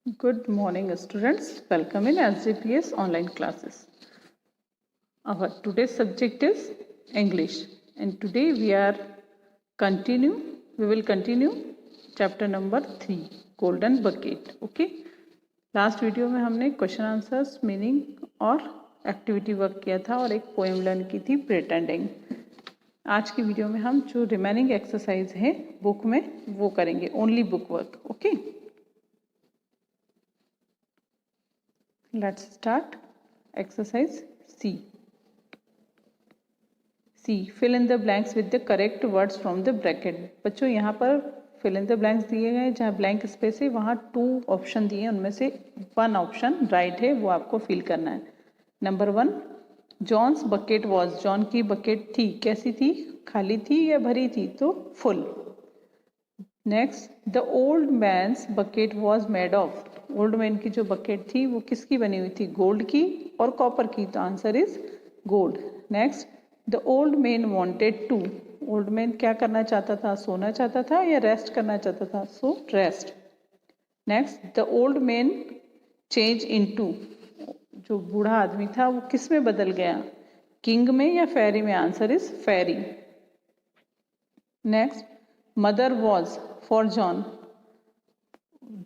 Good morning, students. Welcome in SGPS online classes. Our today's subject is English, and today we will continue chapter number 3, Golden Bucket. Okay. Last video में हमने question answers, meaning और activity work किया था और एक poem learn की थी pretending. आज की वीडियो में हम जो रिमेनिंग एक्सरसाइज है बुक में वो करेंगे, only book work. Okay, let's start exercise C. C. Fill in the blanks with the correct words from the bracket. बच्चों यहाँ पर fill in the blanks दिए गए, जहाँ blank space है वहाँ 2 ऑप्शन दिए हैं, उनमें से 1 ऑप्शन राइट है, वो आपको फिल करना है। Number 1, John's bucket was, John की बकेट थी, कैसी थी, खाली थी या भरी थी, तो full. Next, the old man's bucket was made of, old man की जो बकेट थी वो किसकी बनी हुई थी, गोल्ड की और कॉपर की, तो answer is gold. Next, the old man wanted to, old man क्या करना चाहता था, सोना चाहता था या रेस्ट करना चाहता था, so rest. Next, the old man change into, जो बूढ़ा आदमी था वो किस में बदल गया, किंग में या फेरी में, answer is ferry. Next, mother was for John,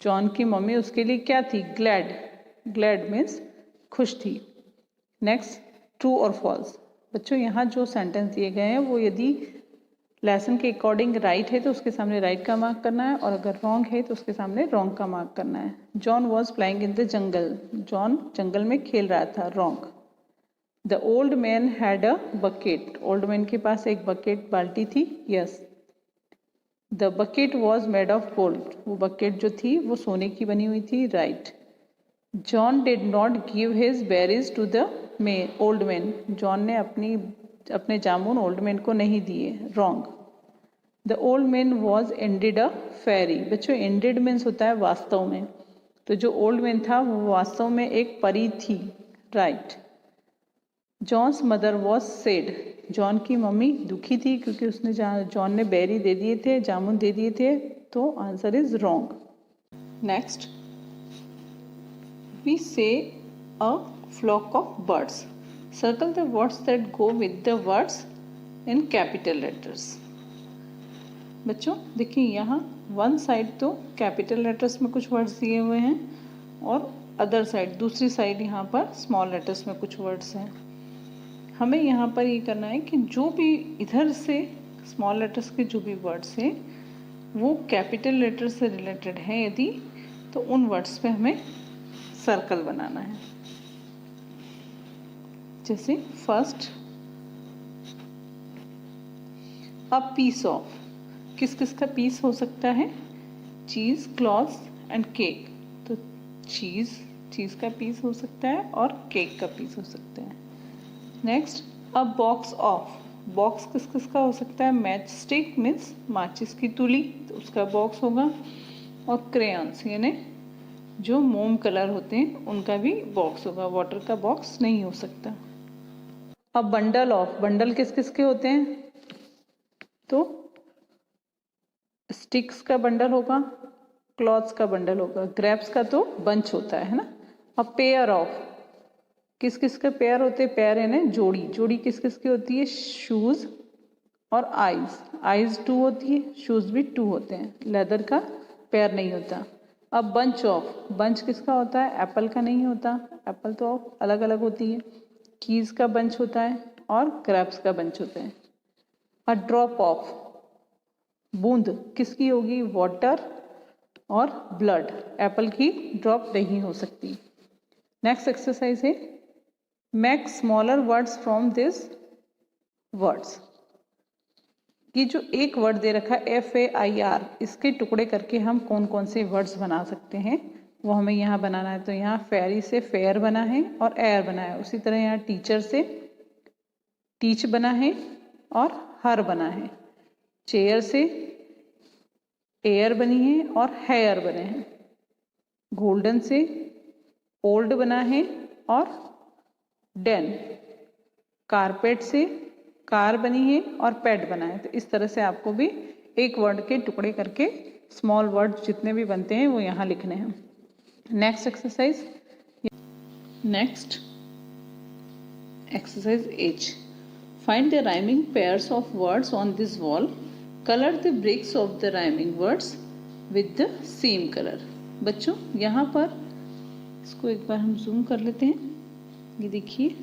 John की मम्मी उसके लिए क्या थी, ग्लैड, ग्लैड मीन्स खुश थी। नेक्स्ट, ट्रू और फॉल्स। बच्चों यहाँ जो सेंटेंस दिए गए हैं वो यदि लेसन के अकॉर्डिंग राइट है तो उसके सामने राइट का मार्क करना है, और अगर रॉन्ग है तो उसके सामने रॉन्ग का मार्क करना है। John was playing in the jungle, John जंगल में खेल रहा था, wrong. The old man had a bucket, old man के पास एक बकेट, बाल्टी थी, yes. The bucket was made of gold, वो बकेट जो थी वो सोने की बनी हुई थी, right. John did not give his berries to the old man, John ने अपने जामुन ओल्ड मैन को नहीं दिए, wrong. The old man was ended अ फेरी, बच्चों एंडेड मीन्स होता है वास्तव में, तो जो ओल्ड मैन था वो वास्तव में एक परी थी, right. John's mother was sad, John की मम्मी दुखी थी क्योंकि उसने जॉन ने बेरी दे दिए थे, जामुन दे दिए थे, तो answer is wrong. Next, we say a flock of birds, circle the words that go with the words in capital letters. बच्चों देखिए यहाँ वन साइड तो कैपिटल लेटर्स में कुछ वर्ड्स दिए हुए हैं और अदर साइड, दूसरी साइड यहाँ पर स्मॉल लेटर्स में कुछ वर्ड्स हैं। हमें यहाँ पर ये करना है कि जो भी इधर से स्मॉल लेटर्स के जो भी वर्ड्स हैं वो कैपिटल लेटर से रिलेटेड हैं यदि, तो उन वर्ड्स पे हमें सर्कल बनाना है। जैसे फर्स्ट, अ पीस ऑफ, किस किस का पीस हो सकता है, चीज़, क्लॉथ्स एंड केक, तो चीज़ का पीस हो सकता है और केक का पीस हो सकता है। Next, a box of, box किस किस का हो सकता है, मैच स्टिक मीन्स माचिस की तुली, तो उसका बॉक्स होगा, और क्रेयॉन्स यानी जो मोम कलर होते हैं उनका भी बॉक्स होगा, वाटर का बॉक्स नहीं हो सकता। अ बंडल ऑफ, बंडल किस किस के होते हैं, तो स्टिक्स का बंडल होगा, क्लॉथ्स का बंडल होगा, ग्रेप्स का तो बंच होता है ना। अ पेयर ऑफ, किस किस के पेयर होते हैं, पेयर है ना जोड़ी, जोड़ी किस किस की होती है, शूज और आईज, आईज 2 होती है, शूज भी 2 होते हैं, लेदर का पेयर नहीं होता। अब बंच ऑफ, बंच किसका होता है, एप्पल का नहीं होता, एप्पल तो अलग अलग होती है, कीज का बंच होता है और ग्रेप्स का बंच होता है। अ ड्रॉप ऑफ, बूंद किसकी होगी, वाटर और ब्लड, एप्पल की ड्रॉप नहीं हो सकती। नेक्स्ट एक्सरसाइज है make smaller words from this words, ये जो एक वर्ड दे रखा है FAIR, इसके टुकड़े करके हम कौन कौन से वर्ड्स बना सकते हैं वो हमें यहाँ बनाना है। तो यहाँ फेरी से फेयर बना है और एयर बना है, उसी तरह यहाँ टीचर से टीच बना है और हर बना है, चेयर से एयर बनी है और हेयर बने हैं, गोल्डन से ओल्ड बना है और डेन, कारपेट से कार बनी है और पेट बना है। तो इस तरह से आपको भी एक वर्ड के टुकड़े करके स्मॉल वर्ड जितने भी बनते हैं वो यहाँ लिखने हैं। Next exercise, next exercise H. Find the rhyming pairs of words on this wall. Color the bricks of the rhyming words with the same color. बच्चों यहाँ पर इसको एक बार हम जूम कर लेते हैं। ये देखिए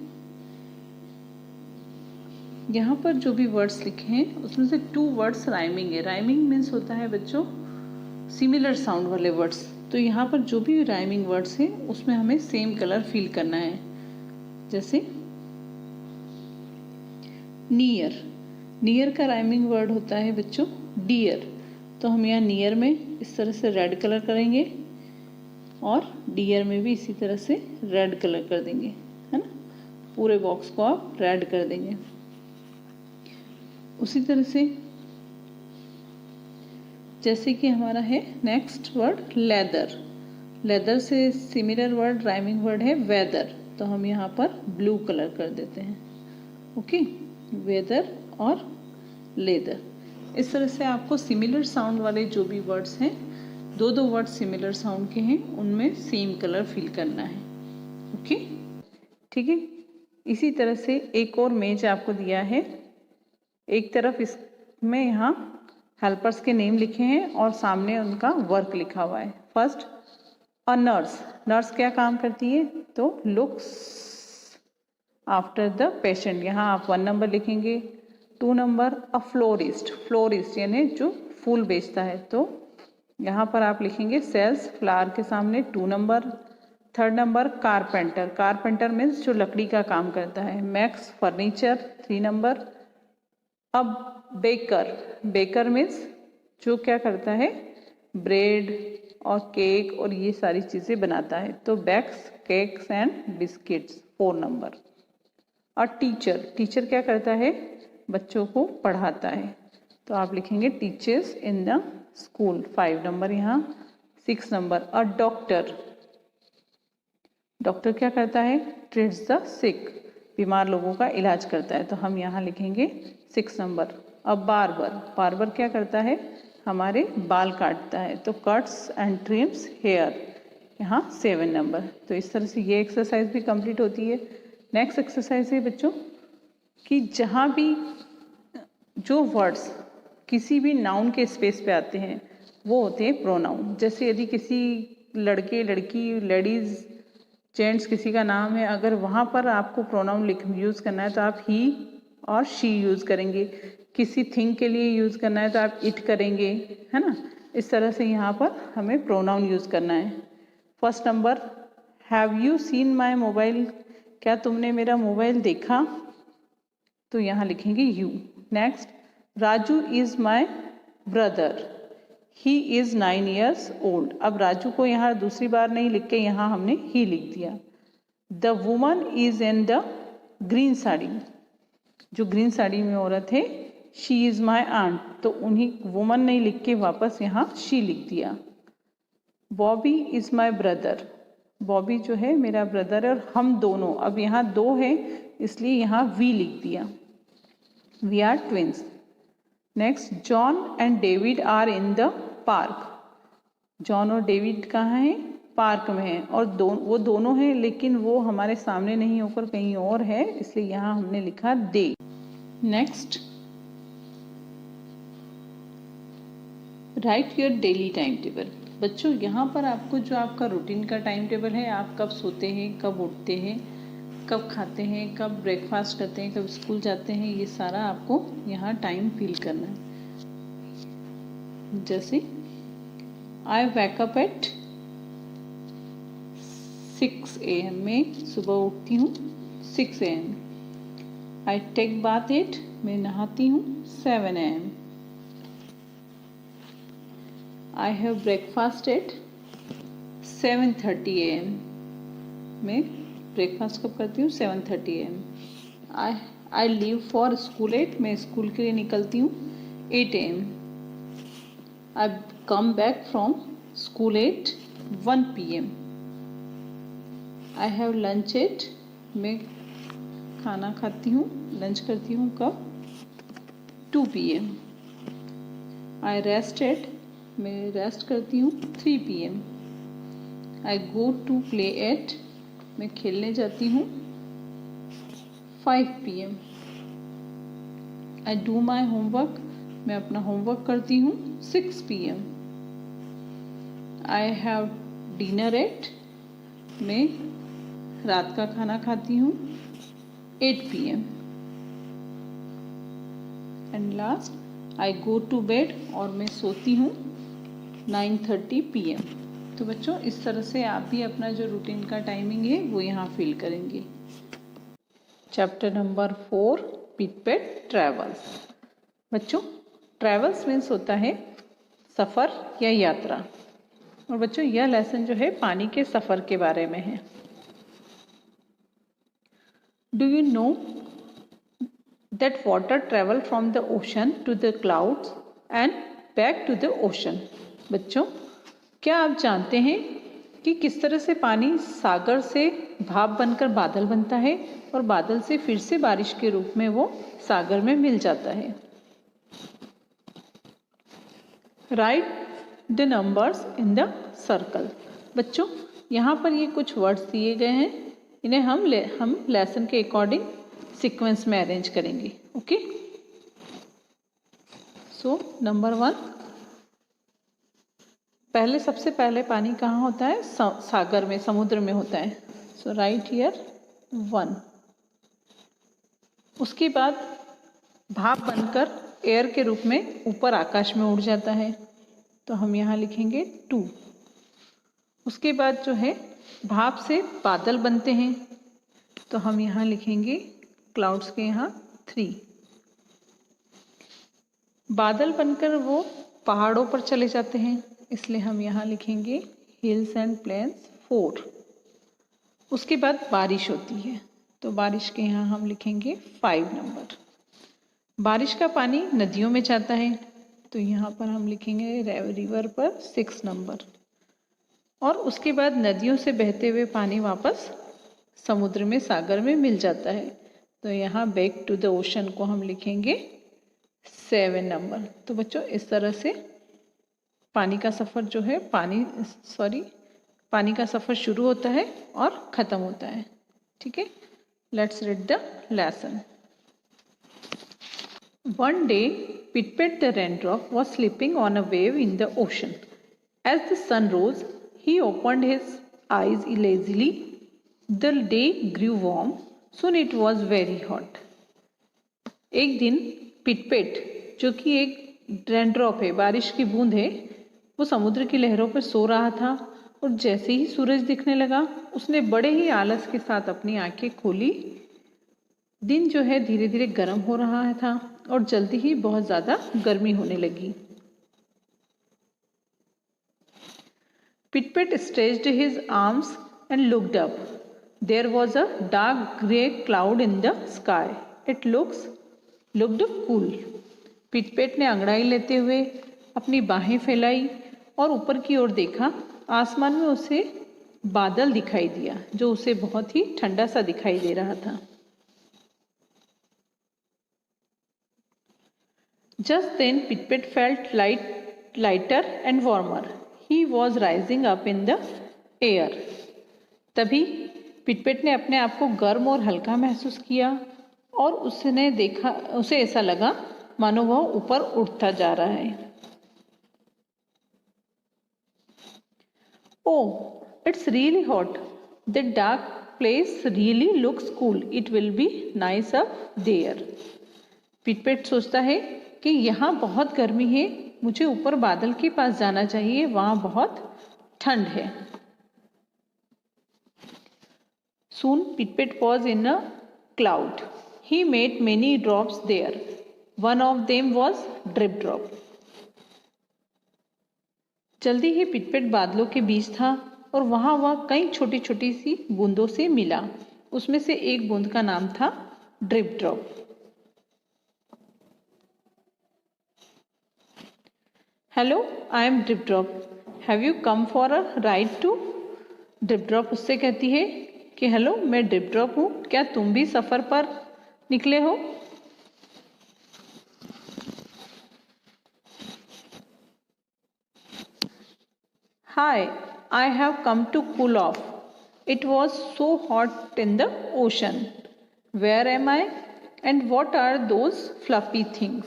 यहाँ पर जो भी वर्ड्स लिखे हैं उसमें से 2 वर्ड्स राइमिंग है। राइमिंग मीन्स होता है बच्चों सिमिलर साउंड वाले वर्ड्स। तो यहाँ पर जो भी राइमिंग वर्ड्स हैं उसमें हमें सेम कलर फिल करना है। जैसे नियर, नियर का राइमिंग वर्ड होता है बच्चों डियर। तो हम यहाँ नियर में इस तरह से रेड कलर करेंगे और डियर में भी इसी तरह से रेड कलर कर देंगे, है ना। पूरे बॉक्स को आप रेड कर देंगे। उसी तरह से जैसे कि हमारा है नेक्स्ट वर्ड लेदर। लेदर से सिमिलर वर्ड राइमिंग वर्ड है वेदर। तो हम यहाँ पर ब्लू कलर कर देते हैं। ओके, वेदर और लेदर। इस तरह से आपको सिमिलर साउंड वाले जो भी वर्ड्स हैं, 2 वर्ड सिमिलर साउंड के हैं, उनमें सेम कलर फिल करना है। ओके, ठीक है। इसी तरह से एक और मेज आपको दिया है। एक तरफ इसमें यहाँ हेल्पर्स के नेम लिखे हैं और सामने उनका वर्क लिखा हुआ है। First a nurse. नर्स क्या काम करती है? तो लुक्स आफ्टर द पेशेंट। यहाँ आप 1 नंबर लिखेंगे। 2 नंबर अ फ्लोरिस्ट। फ्लोरिस्ट यानी जो फूल बेचता है। तो यहाँ पर आप लिखेंगे सेल्स फ्लावर के सामने 2 number. 3rd number carpenter. Carpenter means जो लकड़ी का काम करता है। Max furniture 3 number. अब बेकर। बेकर मीन्स जो क्या करता है ब्रेड और केक और ये सारी चीज़ें बनाता है। तो bakes cakes and biscuits 4 number. और टीचर। टीचर क्या करता है? बच्चों को पढ़ाता है। तो आप लिखेंगे teachers in the school 5 number यहाँ। 6 नंबर और डॉक्टर। डॉक्टर क्या करता है? ट्रीट्स द सिक। बीमार लोगों का इलाज करता है। तो हम यहाँ लिखेंगे 6 नंबर। अब बार्बर। बार्बर क्या करता है? हमारे बाल काटता है। तो कट्स एंड ट्रिम्स हेयर, यहाँ 7 नंबर। तो इस तरह से ये एक्सरसाइज भी कंप्लीट होती है। नेक्स्ट एक्सरसाइज है बच्चों कि जहाँ भी जो वर्ड्स किसी भी नाउन के स्पेस पे आते हैं वो होते हैं प्रोनाउन। जैसे यदि किसी लड़के लड़की लेडीज़ जेंट्स किसी का नाम है, अगर वहाँ पर आपको प्रोनाउन यूज़ करना है तो आप ही और शी यूज़ करेंगे। किसी थिंग के लिए यूज़ करना है तो आप इट करेंगे, है ना। इस तरह से यहाँ पर हमें प्रोनाउन यूज़ करना है। First number have you seen my mobile. क्या तुमने मेरा मोबाइल देखा? तो यहाँ लिखेंगे you. Next Raju is my brother. He is 9 years old। अब राजू को यहाँ दूसरी बार नहीं लिख के यहाँ हमने ही लिख दिया। The woman is in the green sari. जो ग्रीन साड़ी में औरत है शी इज़ माई आंट। तो उन्हीं वुमन नहीं लिख के वापस यहाँ शी लिख दिया। Bobby is my brother. Bobby जो है मेरा ब्रदर है और हम दोनों, अब यहाँ 2 है इसलिए यहाँ वी लिख दिया। We are twins. Next John and David are in the park. John और डेविड कहाँ हैं? पार्क में हैं। और वो दोनों हैं लेकिन वो हमारे सामने नहीं होकर कहीं और है, इसलिए यहाँ हमने लिखा they. Next write your daily time table. बच्चों यहाँ पर आपको जो आपका रूटीन का टाइम टेबल है, आप कब सोते हैं, कब उठते हैं, कब खाते हैं, कब ब्रेकफास्ट करते हैं, कब स्कूल जाते हैं, ये सारा आपको यहाँ टाइम फिल करना है। जैसे आई वेकअप एट 6 AM में सुबह उठती हूँ 6 AM। I take bath at, मैं नहाती हूँ 7 AM। I have breakfast at 7:30 AM। मैं ब्रेकफास्ट कब करती हूँ? 7:30 AM। I leave for school at, मैं स्कूल के लिए निकलती हूँ 8 AM। I come back from school at 1 PM। I have lunch at, मैं खाना खाती हूँ, लंच करती हूँ कब? 2 PM। आई रेस्ट एट, मैं रेस्ट करती हूँ 3 PM। I go to play at, मैं खेलने जाती हूँ 5 PM। I do my homework, मैं अपना होमवर्क करती हूँ 6 PM। I have dinner at, मैं रात का खाना खाती हूँ 8 PM। And last I go to bed, और मैं सोती हूँ 9:30 PM। तो बच्चों इस तरह से आप भी अपना जो रूटीन का टाइमिंग है वो यहाँ फिल करेंगे। Chapter number 4, pit pat travels. बच्चों ट्रैवल्स मीन्स होता है सफ़र या यात्रा, और बच्चों यह लेसन जो है पानी के सफ़र के बारे में है। Do you know that water travel from the ocean to the clouds and back to the ocean. बच्चों क्या आप जानते हैं कि किस तरह से पानी सागर से भाप बनकर बादल बनता है और बादल से फिर से बारिश के रूप में वो सागर में मिल जाता है। Right the numbers in the circle. बच्चों यहाँ पर ये कुछ वर्ड्स दिए गए हैं, इन्हें हम लेसन के अकॉर्डिंग सीक्वेंस में अरेंज करेंगे। ओके, सो नंबर 1, पहले सबसे पहले पानी कहाँ होता है? सागर में, समुद्र में होता है। सो राइट हियर 1। उसके बाद भाप बनकर एयर के रूप में ऊपर आकाश में उड़ जाता है, तो हम यहाँ लिखेंगे 2। उसके बाद जो है भाप से बादल बनते हैं, तो हम यहाँ लिखेंगे क्लाउड्स के यहाँ 3। बादल बनकर वो पहाड़ों पर चले जाते हैं, इसलिए हम यहाँ लिखेंगे हिल्स एंड प्लेन्स 4। उसके बाद बारिश होती है, तो बारिश के यहाँ हम लिखेंगे 5 नंबर। बारिश का पानी नदियों में जाता है, तो यहाँ पर हम लिखेंगे रिवर पर 6 नंबर। और उसके बाद नदियों से बहते हुए पानी वापस समुद्र में, सागर में मिल जाता है, तो यहाँ बैक टू द ओशन को हम लिखेंगे 7 नंबर। तो बच्चों इस तरह से पानी का सफ़र जो है पानी का सफ़र शुरू होता है और ख़त्म होता है। ठीक है, let's read the lesson. One day, Pit-Pat the raindrop was sleeping on a wave in the ocean. As the sun rose, he opened his eyes lazily. The day grew warm. Soon it was very hot. एक दिन पिटपेट, जो कि एक raindrop है, बारिश की बूंद है, वो समुद्र की लहरों पर सो रहा था, और जैसे ही सूरज दिखने लगा उसने बड़े ही आलस के साथ अपनी आंखें खोली। दिन जो है धीरे धीरे गर्म हो रहा था और जल्दी ही बहुत ज़्यादा गर्मी होने लगी। Pit-Pat stretched his arms and looked up. There was a dark grey cloud in the sky. It looked cool. Pit-Pat ने अंगड़ाई लेते हुए अपनी बाहें फैलाई और ऊपर की ओर देखा। आसमान में उसे बादल दिखाई दिया, जो उसे बहुत ही ठंडा सा दिखाई दे रहा था। Just then Pit-Pat felt lighter and warmer. He was rising up in the air. तभी पिटपेट ने अपने आप को गर्म और हल्का महसूस किया और उसे ऐसा लगा मानो वह ऊपर उड़ता जा रहा है। Oh, it's really hot. The dark place really looks cool. It will be nice up there. पिटपेट सोचता है कि यहाँ बहुत गर्मी है, मुझे ऊपर बादल के पास जाना चाहिए, वहाँ बहुत ठंड है। Soon Pit-Pat was in a cloud. He made many drops there. One of them was drip drop. जल्दी ही पिटपेट बादलों के बीच था और वहाँ वह कई छोटी छोटी सी बूंदों से मिला। उसमें से एक बूंद का नाम था drip drop. Hello, I am drip drop, have you come for a ride to? Drip drop उससे कहती है कि हेलो, मैं ड्रिप ड्रॉप हूँ, क्या तुम भी सफ़र पर निकले हो? हाय, I have come to cool off. It was so hot in the ocean. Where am I? And what are those fluffy things?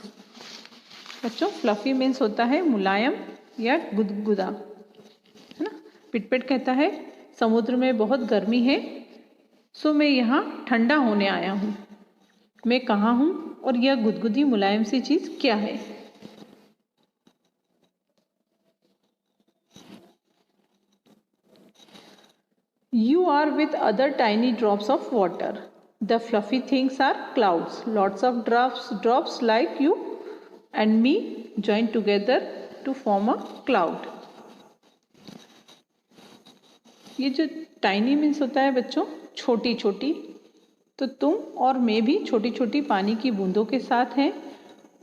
बच्चों फ्लफी मीन्स होता है मुलायम या गुदगुदा, है ना। पिटपिट कहता है समुद्र में बहुत गर्मी है, सो मैं यहाँ ठंडा होने आया हूँ। मैं कहाँ हूँ और यह गुदगुदी मुलायम सी चीज़ क्या है? You are with other tiny drops of water. The fluffy things are clouds. Lots of drops like you and me join together to form a cloud. ये जो tiny means होता है बच्चों छोटी छोटी, तो तुम और मैं भी छोटी छोटी पानी की बूंदों के साथ हैं,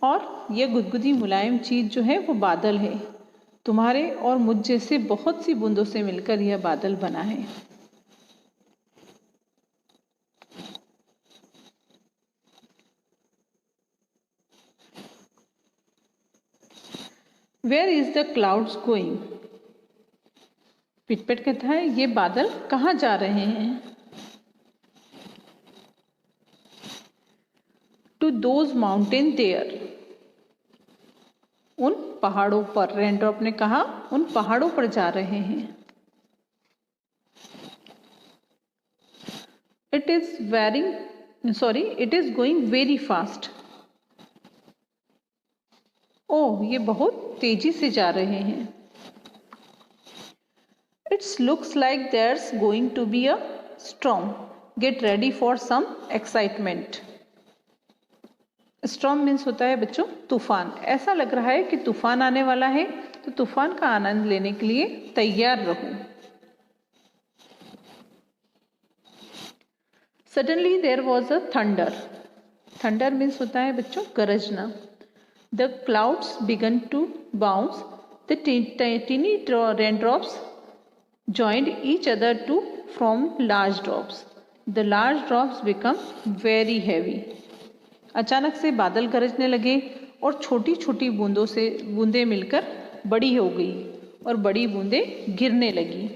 और यह गुदगुदी मुलायम चीज़ जो है वो बादल है। तुम्हारे और मुझ जैसे बहुत सी बूंदों से मिलकर यह बादल बना है। Where is the clouds going? पिटपिट कहता है ये बादल कहाँ जा रहे हैं? To those mountain there. उन पहाड़ों पर। रेनड्रॉप ने कहा उन पहाड़ों पर जा रहे हैं। It is going very fast. ओह ये बहुत तेजी से जा रहे हैं। It looks like there's going to be a storm. Get ready for some excitement. Storm means होता है बच्चों तूफान। ऐसा लग रहा है कि तूफान आने वाला है, तो तूफान का आनंद लेने के लिए तैयार रहो। Suddenly there was a thunder. Thunder means होता है बच्चों गरजना। The clouds began to bounce. The teeny raindrops joined each other to form large drops. The large drops become very heavy. अचानक से बादल गरजने लगे और छोटी छोटी बूंदें मिलकर बड़ी हो गई और बड़ी बूंदें गिरने लगी।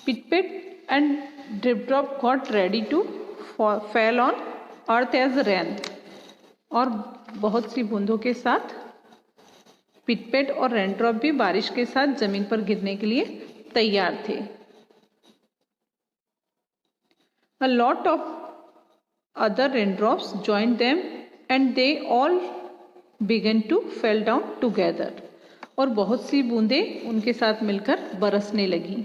Pit-Pit and Drip-Drop got ready to fall on earth as rain. और बहुत सी बूंदों के साथ पिटपेट और रेनड्रॉप भी बारिश के साथ जमीन पर गिरने के लिए तैयार थे। A lot of other raindrops joined them and they all began to fall down together. और बहुत सी बूंदें उनके साथ मिलकर बरसने लगी।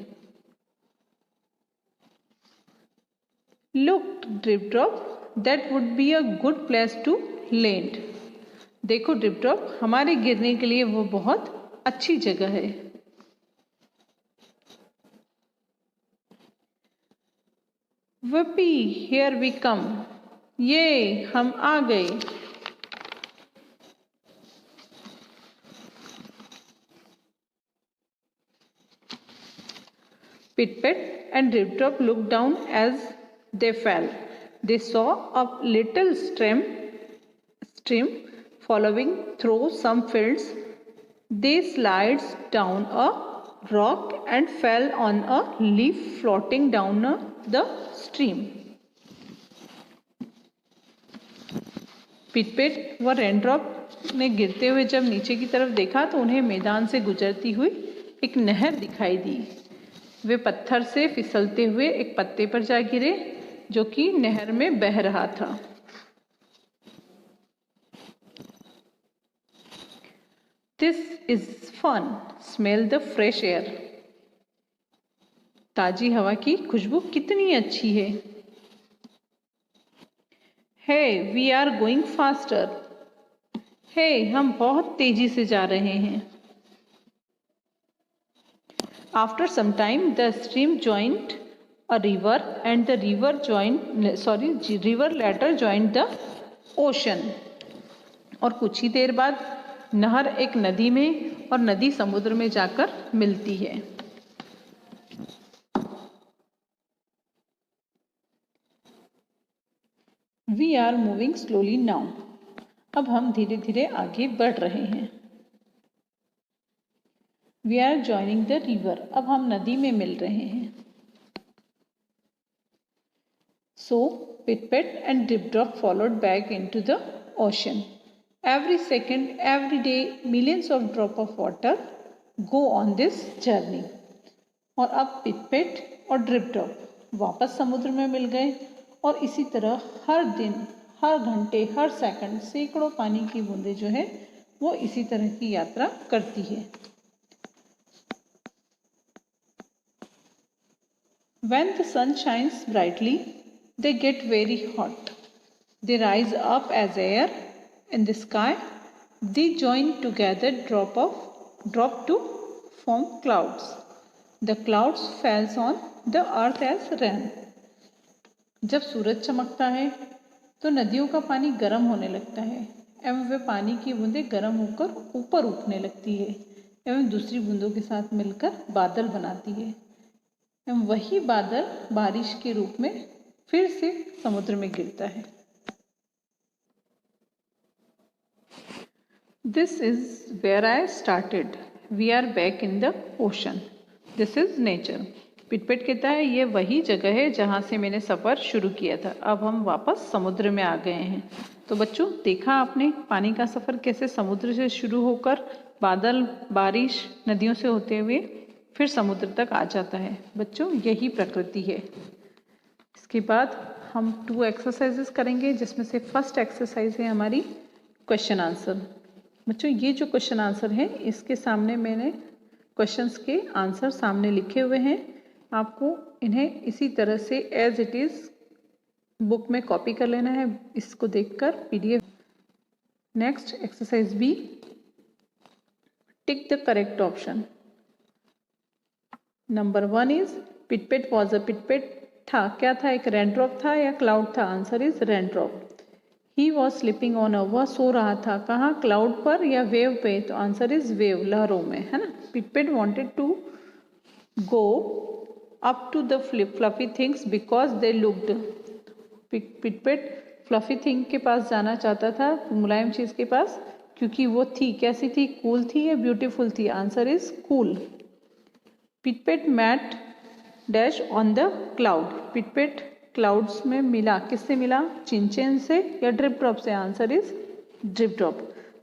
Look, Drip-Drop, that would be a good place to land. देखो ड्रिप-ड्रॉप, हमारे गिरने के लिए वो बहुत अच्छी जगह है। Whoopee, here we come. ये हम आ गए। Pit-Pat and Drip-Drop looked down as they fell. They saw a little stream following through some fields. They slid down a rock and fell on a leaf floating down the stream. पिट-पिट व raindrop ने गिरते हुए जब नीचे की तरफ देखा तो उन्हें मैदान से गुजरती हुई एक नहर दिखाई दी। वे पत्थर से फिसलते हुए एक पत्ते पर जा गिरे जो कि नहर में बह रहा था। This is fun. Smell the fresh air. ताजी हवा की खुशबू कितनी अच्छी है। Hey, we are going faster. Hey, हम बहुत तेजी से जा रहे हैं। After some time, the stream joined a river, and the river later joined the ocean. और कुछ ही देर बाद नहर एक नदी में और नदी समुद्र में जाकर मिलती है। We are moving slowly now. अब हम धीरे धीरे आगे बढ़ रहे हैं। We are joining the river. अब हम नदी में मिल रहे हैं। So Pit Pat and Drip Drop followed back into the ocean. Every second, every day, millions of drops of water go on this journey. और अब पिट पेट और ड्रिप ड्रॉप वापस समुद्र में मिल गए और इसी तरह हर दिन, हर घंटे, हर सेकंड सैकड़ों पानी की बूंदें जो है वो इसी तरह की यात्रा करती है। When the sun shines brightly, they get very hot. They rise up as air in the sky. They join together, drop to form clouds. The clouds falls on the earth as rain. जब सूरज चमकता है तो नदियों का पानी गर्म होने लगता है एवं वे पानी की बूंदें गर्म होकर ऊपर उठने लगती है एवं दूसरी बूंदों के साथ मिलकर बादल बनाती है एवं वही बादल बारिश के रूप में फिर से समुद्र में गिरता है। This is where I started. We are back in the ocean. This is nature. पिट पिट कहता है ये वही जगह है जहाँ से मैंने सफ़र शुरू किया था। अब हम वापस समुद्र में आ गए हैं। तो बच्चों देखा आपने पानी का सफ़र कैसे समुद्र से शुरू होकर बादल, बारिश, नदियों से होते हुए फिर समुद्र तक आ जाता है। बच्चों यही प्रकृति है। इसके बाद हम 2 एक्सरसाइजेस करेंगे जिसमें से फर्स्ट एक्सरसाइज है हमारी क्वेश्चन आंसर। बच्चों ये जो क्वेश्चन आंसर है इसके सामने मैंने क्वेश्चंस के आंसर सामने लिखे हुए हैं। आपको इन्हें इसी तरह से एज इट इज़ बुक में कॉपी कर लेना है इसको देखकर PDF। Next exercise B, tick the correct option. Number 1 is pit pit was a pit pit था, क्या था, एक रेनड्रॉप था या क्लाउड था? Answer is raindrop. He was sleeping on a, वह सो रहा था, कहाँ, क्लाउड पर या वेव पे? तो आंसर इज वेव, लहरों में, है ना। Pit pit wanted to go up to the fluffy things because they looked. Pit pit fluffy thing के पास जाना चाहता था, मुलायम चीज़ के पास, क्योंकि वो थी, कैसी थी, कूल थी या ब्यूटीफुल थी? Answer is cool. Pit pit met dash on the cloud. Pit pit clouds में मिला, किससे मिला, चिंचेन से या ड्रिप ड्रॉप से? Answer is drip drop.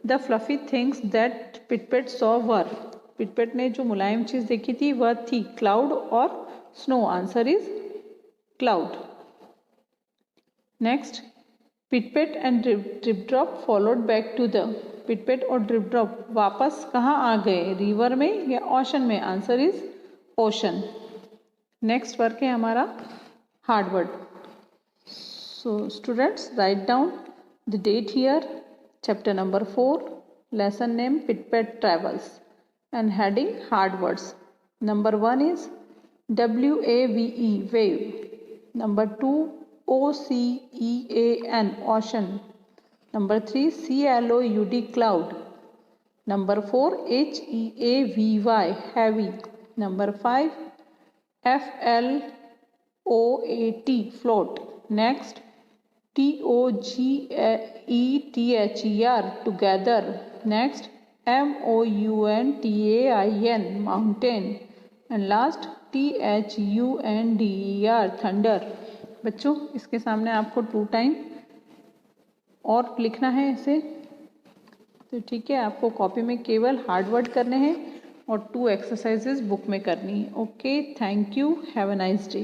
The fluffy things that pit pit saw were. Pit pit ने जो मुलायम चीज़ देखी थी वह थी क्लाउड और snow. Answer is cloud. Next, pit pit and drip drop followed back to the. Pit pit और drip drop वापस कहाँ आ गए, रिवर में या ओशन में? Answer is ocean. Next work है हमारा hard word. So students write down the date here, chapter number 4, lesson name pit pit travels and heading hard words. Number 1 is WAVE wave, number 2 OCEAN ocean, number 3 CLOUD cloud, number 4 HEAVY heavy, number 5 FLOAT float. Next, TOGETHER together. Next, MOUNTAIN mountain, and last THUNDER thunder. बच्चों इसके सामने आपको 2 time और लिखना है इसे, तो ठीक है, आपको कॉपी में केवल हार्ड वर्ड करने हैं और 2 एक्सरसाइजेज बुक में करनी है। Okay, thank you, have a nice day.